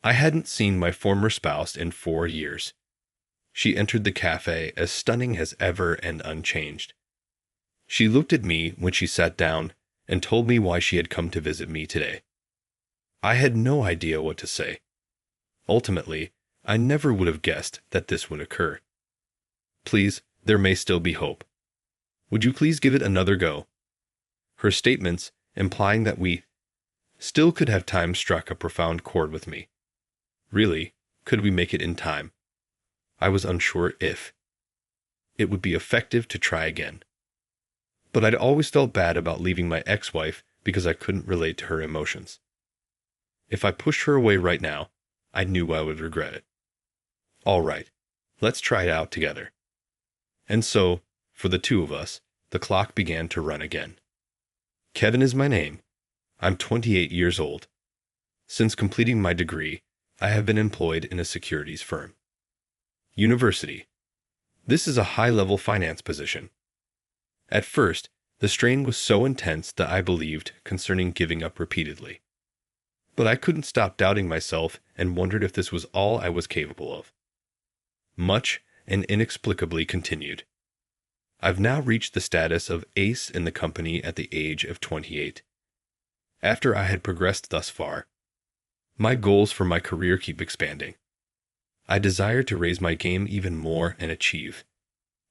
I hadn't seen my former spouse in 4 years. She entered the cafe as stunning as ever and unchanged. She looked at me when she sat down and told me why she had come to visit me today. I had no idea what to say. Ultimately, I never would have guessed that this would occur. Please, there may still be hope. Would you please give it another go? Her statements, implying that we still could have time, struck a profound chord with me. Really, could we make it in time? I was unsure if it would be effective to try again. But I'd always felt bad about leaving my ex-wife because I couldn't relate to her emotions. If I pushed her away right now, I knew I would regret it. All right, let's try it out together. And so, for the two of us, the clock began to run again. Kevin is my name. I'm 28 years old. Since completing my degree, I have been employed in a securities firm. University. This is a high-level finance position. At first, the strain was so intense that I believed concerning giving up repeatedly. But I couldn't stop doubting myself and wondered if this was all I was capable of. Much and inexplicably continued. I've now reached the status of ace in the company at the age of 28. After I had progressed thus far, my goals for my career keep expanding. I desire to raise my game even more and achieve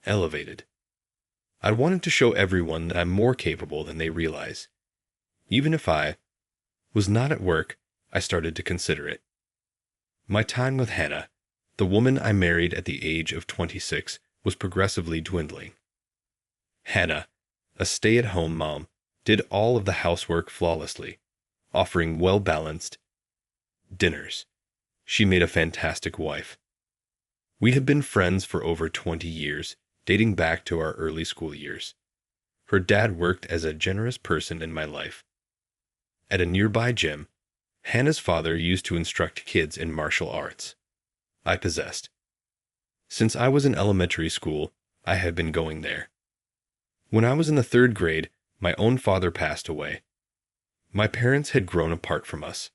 elevated. I wanted to show everyone that I'm more capable than they realize. Even if I was not at work, I started to consider it. My time with Hannah, the woman I married at the age of 26, was progressively dwindling. Hannah, a stay-at-home mom, did all of the housework flawlessly, offering well-balanced dinners. She made a fantastic wife. We have been friends for over 20 years, dating back to our early school years. Her dad worked as a generous person in my life. At a nearby gym, Hannah's father used to instruct kids in martial arts. I possessed. Since I was in elementary school, I had been going there. When I was in the 3rd grade, my own father passed away. My parents had grown apart from us.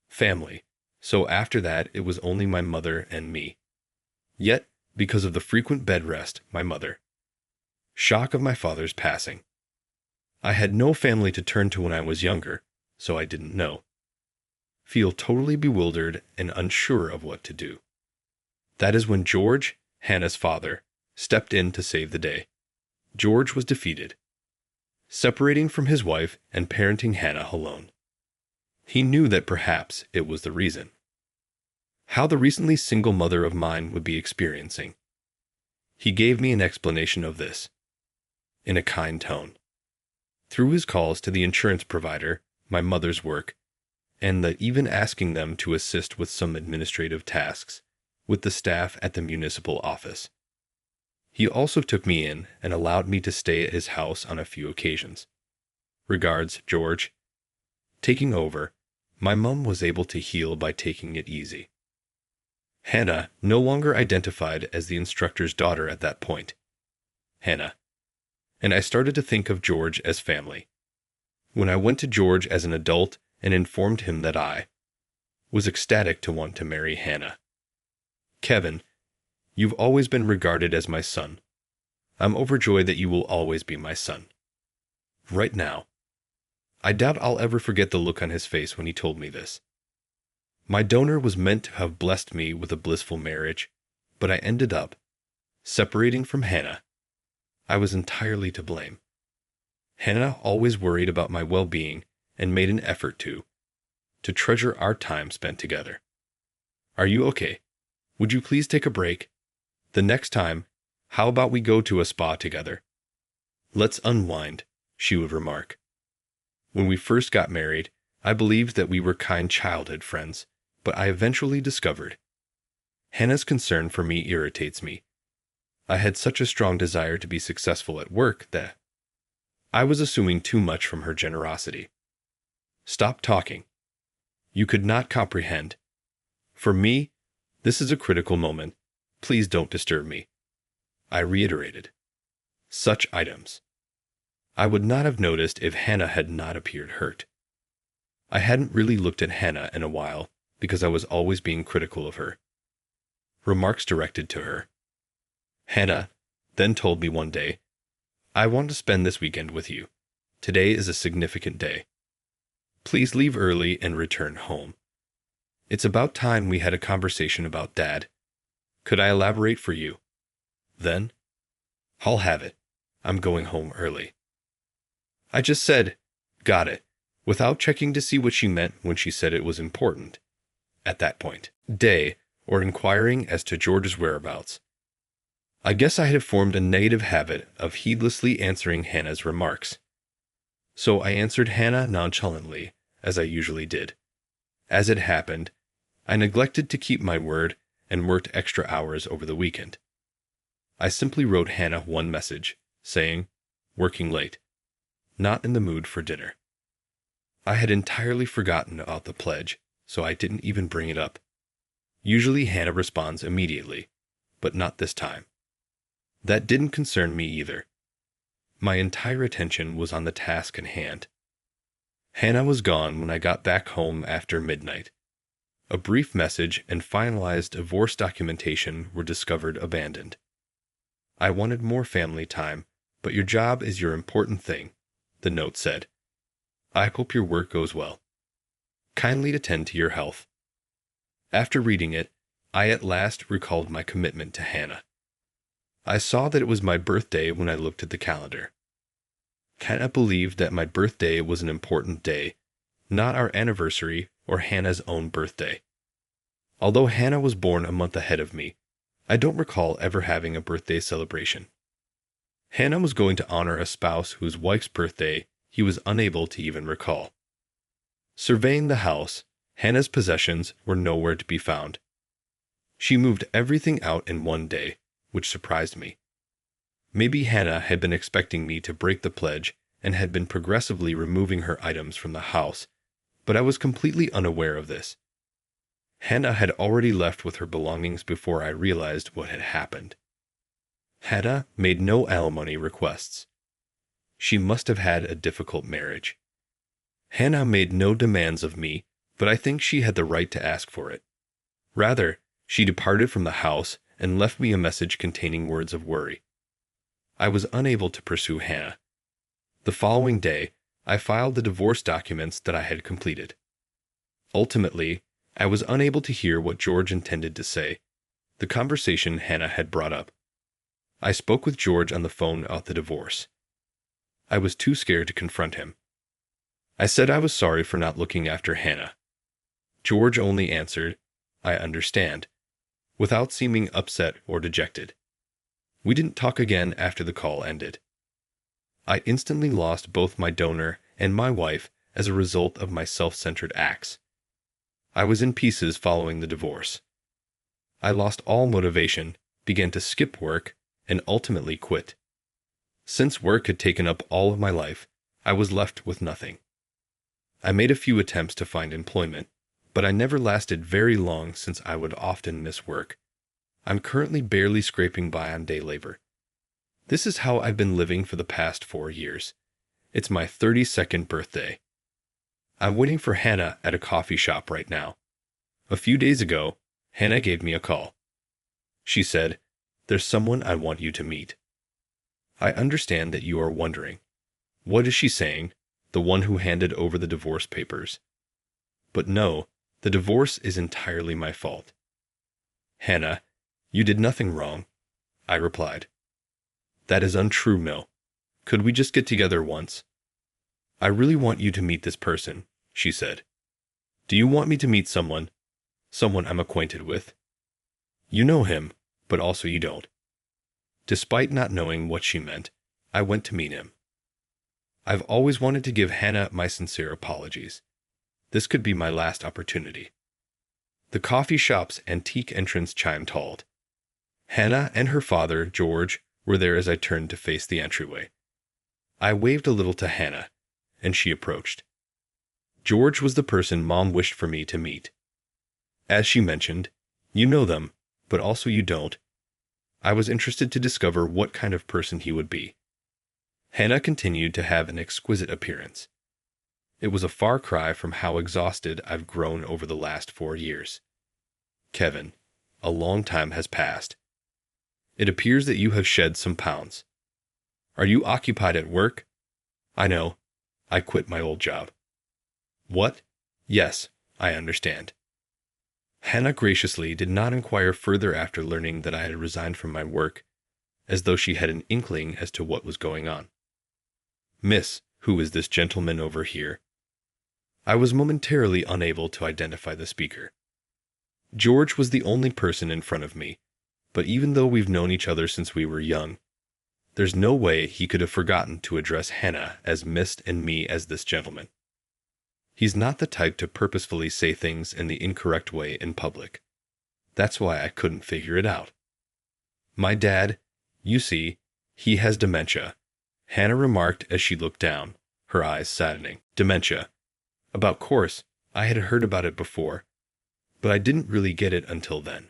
Family, so after that it was only my mother and me. Yet, because of the frequent bed rest, my mother. Shock of my father's passing. I had no family to turn to when I was younger, so I didn't know. Feel totally bewildered and unsure of what to do. That is when George, Hannah's father, stepped in to save the day. George was defeated, separating from his wife and parenting Hannah alone. He knew that perhaps it was the reason. How the recently single mother of mine would be experiencing. He gave me an explanation of this, in a kind tone. Through his calls to the insurance provider, my mother's work, and even asking them to assist with some administrative tasks with the staff at the municipal office. He also took me in and allowed me to stay at his house on a few occasions. Regards, George. Taking over, my mom was able to heal by taking it easy. Hannah no longer identified as the instructor's daughter at that point. Hannah. And I started to think of George as family. When I went to George as an adult and informed him that I was ecstatic to want to marry Hannah. Kevin, you've always been regarded as my son. I'm overjoyed that you will always be my son. Right now. I doubt I'll ever forget the look on his face when he told me this. My donor was meant to have blessed me with a blissful marriage, but I ended up separating from Hannah. I was entirely to blame. Hannah always worried about my well-being and made an effort to treasure our time spent together. Are you okay? Would you please take a break? The next time, how about we go to a spa together? Let's unwind, she would remark. When we first got married, I believed that we were kind childhood friends, but I eventually discovered Hannah's concern for me irritates me. I had such a strong desire to be successful at work that I was assuming too much from her generosity. Stop talking. You could not comprehend. For me, this is a critical moment. Please don't disturb me. I reiterated. Such items. I would not have noticed if Hannah had not appeared hurt. I hadn't really looked at Hannah in a while because I was always being critical of her. Remarks directed to her. Hannah then told me one day, "I want to spend this weekend with you. Today is a significant day. Please leave early and return home. It's about time we had a conversation about Dad. Could I elaborate for you? Then, I'll have it. I'm going home early." I just said, "Got it," without checking to see what she meant when she said it was important. At that point, or inquiring as to George's whereabouts. I guess I had formed a negative habit of heedlessly answering Hannah's remarks. So I answered Hannah nonchalantly, as I usually did. As it happened, I neglected to keep my word and worked extra hours over the weekend. I simply wrote Hannah one message, saying, "Working late. Not in the mood for dinner." I had entirely forgotten about the pledge, so I didn't even bring it up. Usually Hannah responds immediately, but not this time. That didn't concern me either. My entire attention was on the task in hand. Hannah was gone when I got back home after midnight. A brief message and finalized divorce documentation were discovered abandoned. "I wanted more family time, but your job is your important thing," the note said. "I hope your work goes well. Kindly attend to your health." After reading it, I at last recalled my commitment to Hannah. I saw that it was my birthday when I looked at the calendar. Hannah believed that my birthday was an important day, not our anniversary or Hannah's own birthday. Although Hannah was born a month ahead of me, I don't recall ever having a birthday celebration. Hannah was going to honor a spouse whose wife's birthday he was unable to even recall. Surveying the house, Hannah's possessions were nowhere to be found. She moved everything out in one day, which surprised me. Maybe Hannah had been expecting me to break the pledge and had been progressively removing her items from the house, but I was completely unaware of this. Hannah had already left with her belongings before I realized what had happened. Hannah made no alimony requests. She must have had a difficult marriage. Hannah made no demands of me, but I think she had the right to ask for it. Rather, she departed from the house and left me a message containing words of worry. I was unable to pursue Hannah. The following day, I filed the divorce documents that I had completed. Ultimately, I was unable to hear what George intended to say, the conversation Hannah had brought up. I spoke with George on the phone about the divorce. I was too scared to confront him. I said I was sorry for not looking after Hannah. George only answered, "I understand," without seeming upset or dejected. We didn't talk again after the call ended. I instantly lost both my donor and my wife as a result of my self-centered acts. I was in pieces following the divorce. I lost all motivation, began to skip work, and ultimately quit. Since work had taken up all of my life, I was left with nothing. I made a few attempts to find employment, but I never lasted very long since I would often miss work. I'm currently barely scraping by on day labor. This is how I've been living for the past 4 years. It's my 32nd birthday. I'm waiting for Hannah at a coffee shop right now. A few days ago, Hannah gave me a call. She said, "There's someone I want you to meet." I understand that you are wondering, what is she saying, the one who handed over the divorce papers? But no, the divorce is entirely my fault. "Hannah, you did nothing wrong," I replied. "That is untrue, Mill. Could we just get together once?" "I really want you to meet this person," she said. "Do you want me to meet someone I'm acquainted with?" You know him, but also you don't. Despite not knowing what she meant, I went to meet him. I've always wanted to give Hannah my sincere apologies. This could be my last opportunity. The coffee shop's antique entrance chime tolled. Hannah and her father, George, were there as I turned to face the entryway. I waved a little to Hannah, and she approached. George was the person Mom wished for me to meet. As she mentioned, you know them, but also you don't. I was interested to discover what kind of person he would be. Hannah continued to have an exquisite appearance. It was a far cry from how exhausted I've grown over the last 4 years. Kevin, a long time has passed. It appears that you have shed some pounds. Are you occupied at work? I know. I quit my old job. What? Yes, I understand. Hannah graciously did not inquire further after learning that I had resigned from my work, as though she had an inkling as to what was going on. Miss, who is this gentleman over here? I was momentarily unable to identify the speaker. George was the only person in front of me, but even though we've known each other since we were young, there's no way he could have forgotten to address Hannah as Miss and me as this gentleman. He's not the type to purposefully say things in the incorrect way in public. That's why I couldn't figure it out. My dad, you see, he has dementia, Hannah remarked as she looked down, her eyes saddening. Dementia. About course, I had heard about it before, but I didn't really get it until then.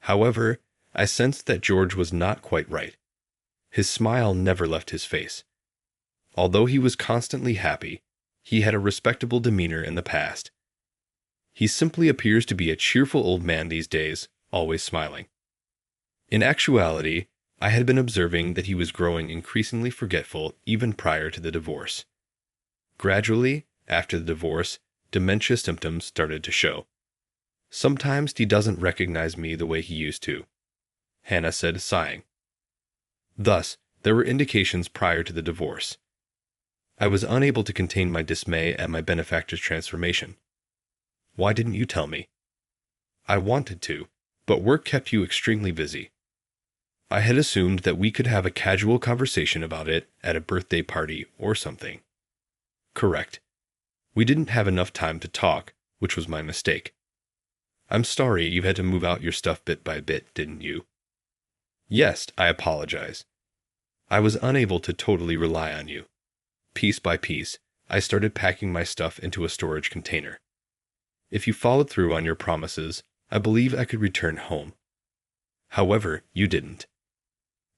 However, I sensed that George was not quite right. His smile never left his face. Although he was constantly happy, he had a respectable demeanor in the past. He simply appears to be a cheerful old man these days, always smiling. In actuality, I had been observing that he was growing increasingly forgetful even prior to the divorce. Gradually, after the divorce, dementia symptoms started to show. Sometimes he doesn't recognize me the way he used to, Hannah said, sighing. Thus, there were indications prior to the divorce. I was unable to contain my dismay at my benefactor's transformation. Why didn't you tell me? I wanted to, but work kept you extremely busy. I had assumed that we could have a casual conversation about it at a birthday party or something. Correct. We didn't have enough time to talk, which was my mistake. I'm sorry you had to move out your stuff bit by bit, didn't you? Yes, I apologize. I was unable to totally rely on you. Piece by piece, I started packing my stuff into a storage container. If you followed through on your promises, I believe I could return home. However, you didn't.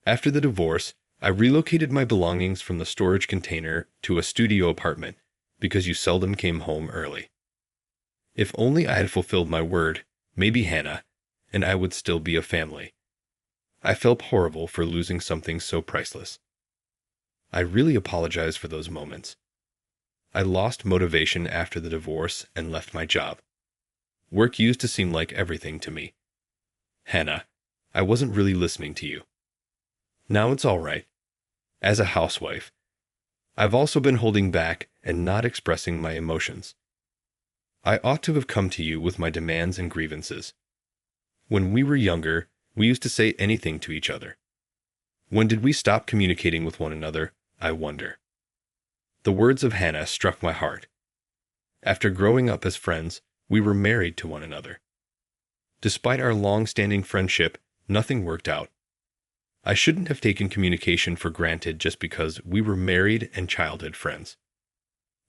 After the divorce, I relocated my belongings from the storage container to a studio apartment because you seldom came home early. If only I had fulfilled my word, maybe Hannah, and I would still be a family. I felt horrible for losing something so priceless. I really apologize for those moments. I lost motivation after the divorce and left my job. Work used to seem like everything to me. Hannah, I wasn't really listening to you. Now it's all right. As a housewife, I've also been holding back and not expressing my emotions. I ought to have come to you with my demands and grievances. When we were younger, we used to say anything to each other. When did we stop communicating with one another, I wonder? The words of Hannah struck my heart. After growing up as friends, we were married to one another. Despite our long-standing friendship, nothing worked out. I shouldn't have taken communication for granted just because we were married and childhood friends.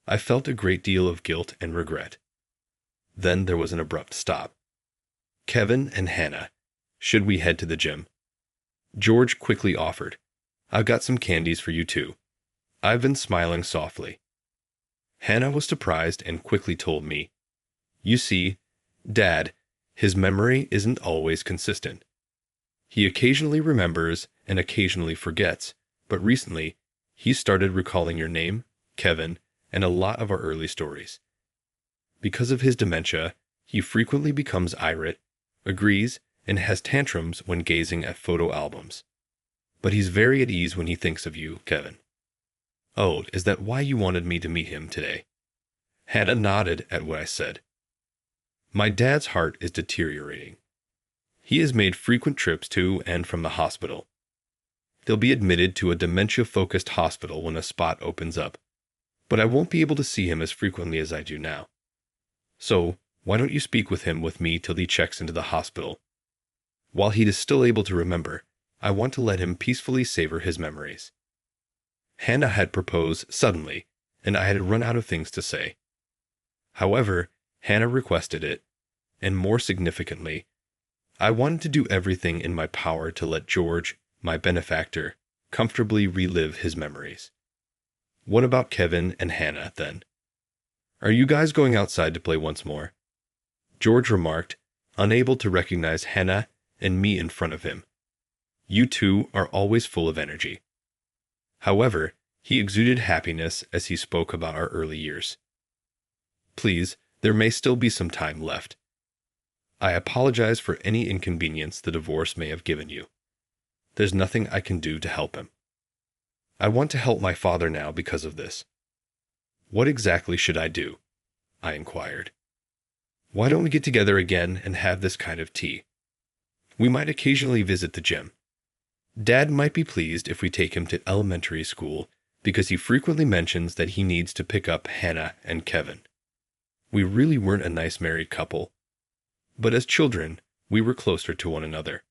I felt a great deal of guilt and regret. Then there was an abrupt stop. Kevin and Hannah, should we head to the gym? George quickly offered. I've got some candies for you too. I've been smiling softly. Hannah was surprised and quickly told me, You see, Dad, his memory isn't always consistent. He occasionally remembers and occasionally forgets, but recently, he started recalling your name, Kevin, and a lot of our early stories. Because of his dementia, he frequently becomes irate, agrees, and has tantrums when gazing at photo albums. But he's very at ease when he thinks of you, Kevin. Oh, is that why you wanted me to meet him today? Hannah nodded at what I said. My dad's heart is deteriorating. He has made frequent trips to and from the hospital. He'll be admitted to a dementia-focused hospital when a spot opens up, but I won't be able to see him as frequently as I do now. So, why don't you speak with him with me till he checks into the hospital? While he is still able to remember, I want to let him peacefully savor his memories. Hannah had proposed suddenly, and I had run out of things to say. However, Hannah requested it, and more significantly, I wanted to do everything in my power to let George, my benefactor, comfortably relive his memories. What about Kevin and Hannah, then? Are you guys going outside to play once more? George remarked, unable to recognize Hannah and me in front of him. You two are always full of energy. However, he exuded happiness as he spoke about our early years. Please, there may still be some time left. I apologize for any inconvenience the divorce may have given you. There's nothing I can do to help him. I want to help my father now because of this. What exactly should I do? I inquired. Why don't we get together again and have this kind of tea? We might occasionally visit the gym. Dad might be pleased if we take him to elementary school because he frequently mentions that he needs to pick up Hannah and Kevin. We really weren't a nice married couple, but as children, we were closer to one another.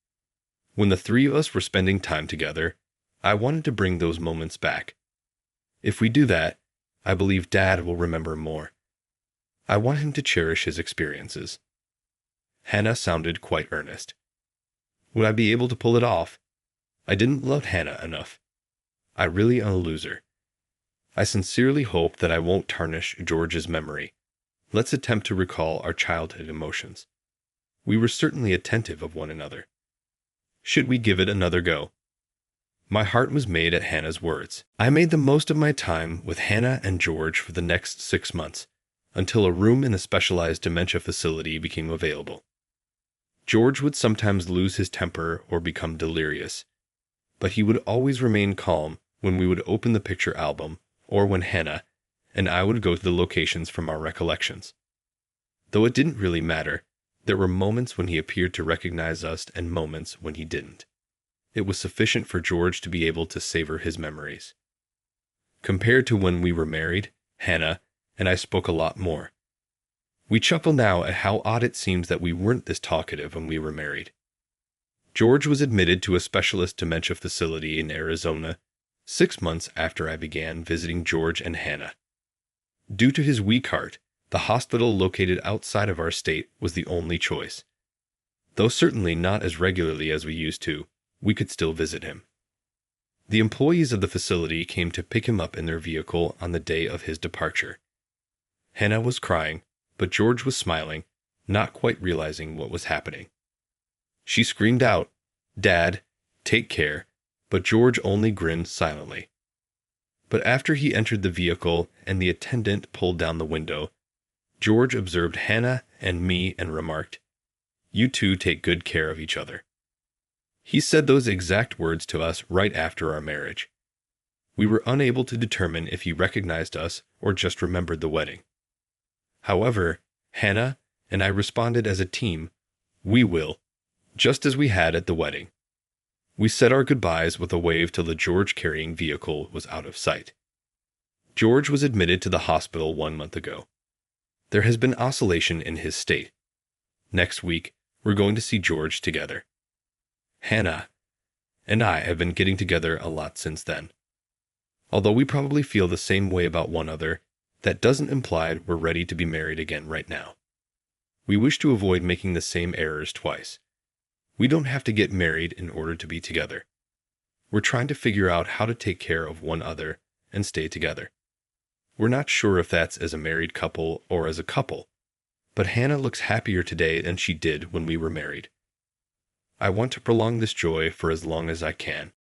When the three of us were spending time together, I wanted to bring those moments back. If we do that, I believe Dad will remember more. I want him to cherish his experiences. Hannah sounded quite earnest. Would I be able to pull it off? I didn't love Hannah enough. I really am a loser. I sincerely hope that I won't tarnish George's memory. Let's attempt to recall our childhood emotions. We were certainly attentive of one another. Should we give it another go? My heart was made at Hannah's words. I made the most of my time with Hannah and George for the next 6 months, until a room in a specialized dementia facility became available. George would sometimes lose his temper or become delirious, but he would always remain calm when we would open the picture album or when Hannah and I would go to the locations from our recollections. Though it didn't really matter, there were moments when he appeared to recognize us and moments when he didn't. It was sufficient for George to be able to savor his memories. Compared to when we were married, Hannah and I spoke a lot more. We chuckle now at how odd it seems that we weren't this talkative when we were married. George was admitted to a specialist dementia facility in Arizona 6 months after I began visiting George and Hannah. Due to his weak heart, the hospital located outside of our state was the only choice. Though certainly not as regularly as we used to, we could still visit him. The employees of the facility came to pick him up in their vehicle on the day of his departure. Hannah was crying, but George was smiling, not quite realizing what was happening. She screamed out, "Dad, take care," but George only grinned silently. But after he entered the vehicle and the attendant pulled down the window, George observed Hannah and me and remarked, "You two take good care of each other." He said those exact words to us right after our marriage. We were unable to determine if he recognized us or just remembered the wedding. However, Hannah and I responded as a team, "We will," just as we had at the wedding. We said our goodbyes with a wave till the George-carrying vehicle was out of sight. George was admitted to the hospital 1 month ago. There has been oscillation in his state. Next week, we're going to see George together. Hannah and I have been getting together a lot since then. Although we probably feel the same way about one another, that doesn't imply we're ready to be married again right now. We wish to avoid making the same errors twice. We don't have to get married in order to be together. We're trying to figure out how to take care of one another and stay together. We're not sure if that's as a married couple or as a couple, but Hannah looks happier today than she did when we were married. I want to prolong this joy for as long as I can.